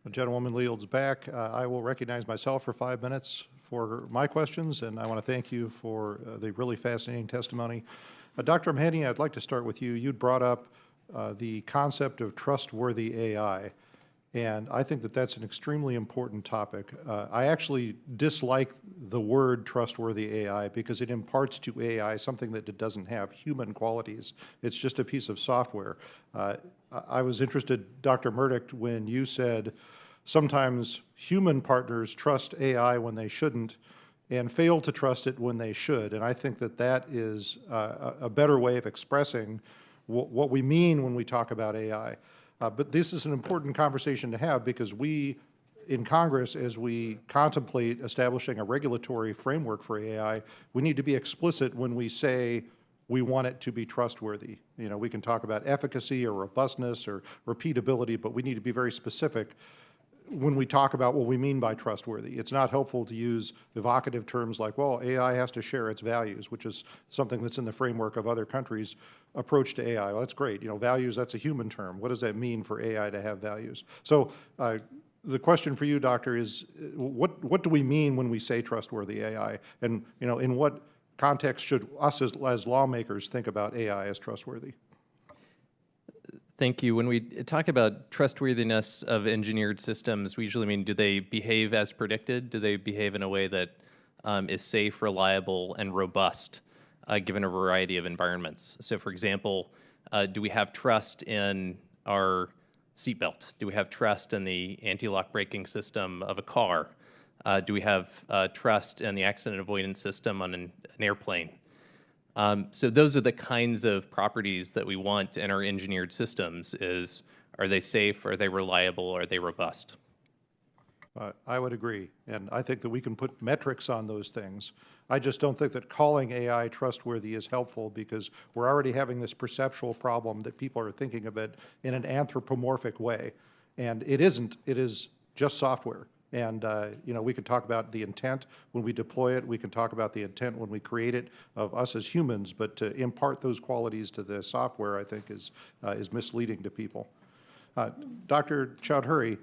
The gentlewoman yields back. I will recognize myself for 5 minutes for my questions, and I want to thank you for the really fascinating testimony. Dr. Mahoney, I'd like to start with you. You'd brought up the concept of trustworthy AI, and I think that that's an extremely important topic. I actually dislike the word trustworthy AI because it imparts to AI something that it doesn't have, human qualities. It's just a piece of software. I was interested, Dr. Murdoch, when you said sometimes human partners trust AI when they shouldn't and fail to trust it when they should. And I think that that is a better way of expressing what we mean when we talk about AI. But this is an important conversation to have because we, in Congress, as we contemplate establishing a regulatory framework for AI, we need to be explicit when we say we want it to be trustworthy. You know, we can talk about efficacy or robustness or repeatability, but we need to be very specific when we talk about what we mean by trustworthy. It's not helpful to use evocative terms like, well, AI has to share its values, which is something that's in the framework of other countries' approach to AI. Well, that's great. You know, values, that's a human term. What does that mean for AI to have values? So the question for you, Doctor, is what do we mean when we say trustworthy AI? And, you know, in what context should us as lawmakers think about AI as trustworthy? Thank you. When we talk about trustworthiness of engineered systems, we usually mean, do they behave as predicted? Do they behave in a way that is safe, reliable, and robust, given a variety of environments? So for example, do we have trust in our seatbelt? Do we have trust in the anti-lock braking system of a car? Do we have trust in the accident avoidance system on an airplane? So those are the kinds of properties that we want in our engineered systems is, are they safe, are they reliable, are they robust? I would agree, and I think that we can put metrics on those things. I just don't think that calling AI trustworthy is helpful because we're already having this perceptual problem that people are thinking of it in an anthropomorphic way, and it isn't. It is just software. And, you know, we could talk about the intent when we deploy it. We can talk about the intent when we create it of us as humans. But to impart those qualities to the software, I think, is misleading to people. Dr. Chowdhury,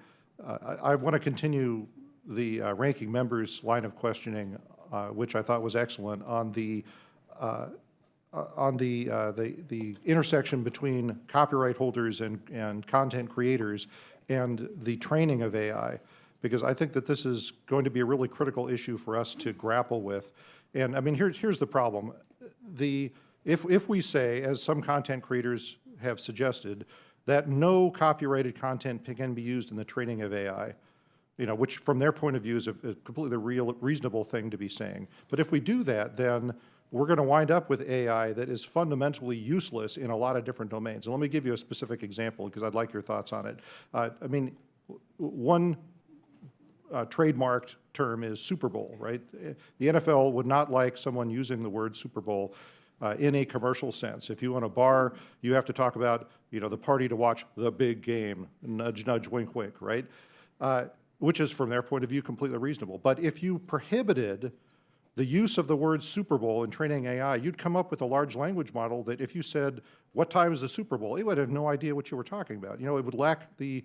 I want to continue the ranking member's line of questioning, which I thought was excellent, on the intersection between copyright holders and content creators and the training of AI. Because I think that this is going to be a really critical issue for us to grapple with. And I mean, here's the problem. If we say, as some content creators have suggested, that no copyrighted content can be used in the training of AI, you know, which from their point of view is a completely reasonable thing to be saying. But if we do that, then we're going to wind up with AI that is fundamentally useless in a lot of different domains. And let me give you a specific example because I'd like your thoughts on it. I mean, one trademarked term is Super Bowl, right? The NFL would not like someone using the word Super Bowl in a commercial sense. If you own a bar, you have to talk about, you know, the party to watch the big game, nudge, nudge, wink, wink, right? Which is, from their point of view, completely reasonable. But if you prohibited the use of the word Super Bowl in training AI, you'd come up with a large language model that if you said, what time is the Super Bowl? It would have no idea what you were talking about. You know, it would lack the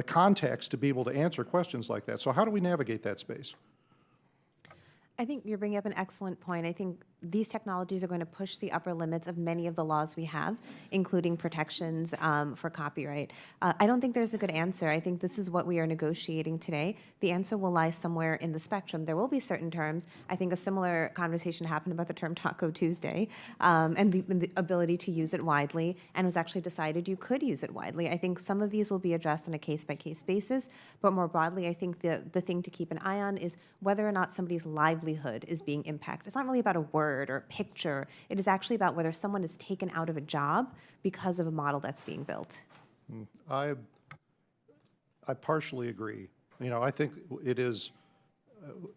context to be able to answer questions like that. So how do we navigate that space? I think you're bringing up an excellent point. I think these technologies are going to push the upper limits of many of the laws we have, including protections for copyright. I don't think there's a good answer. I think this is what we are negotiating today. The answer will lie somewhere in the spectrum. There will be certain terms. I think a similar conversation happened about the term Taco Tuesday and the ability to use it widely, and it was actually decided you could use it widely. I think some of these will be addressed on a case-by-case basis, but more broadly, I think the thing to keep an eye on is whether or not somebody's livelihood is being impacted. It's not really about a word or a picture. It is actually about whether someone is taken out of a job because of a model that's being built. I partially agree. You know, I think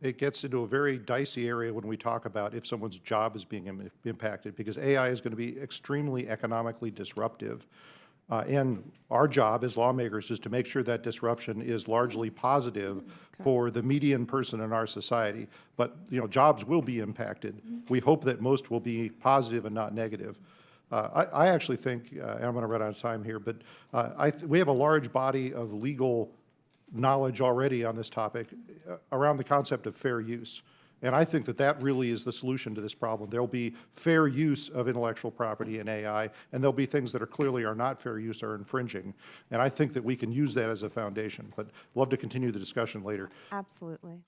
it gets into a very dicey area when we talk about if someone's job is being impacted, because AI is going to be extremely economically disruptive. And our job as lawmakers is to make sure that disruption is largely positive for the median person in our society. But, you know, jobs will be impacted. We hope that most will be positive and not negative. I actually think, and I'm going to run out of time here, but we have a large body of legal knowledge already on this topic around the concept of fair use. And I think that that really is the solution to this problem. There'll be fair use of intellectual property in AI, and there'll be things that are clearly are not fair use or infringing. And I think that we can use that as a foundation. But love to continue the discussion later. Absolutely.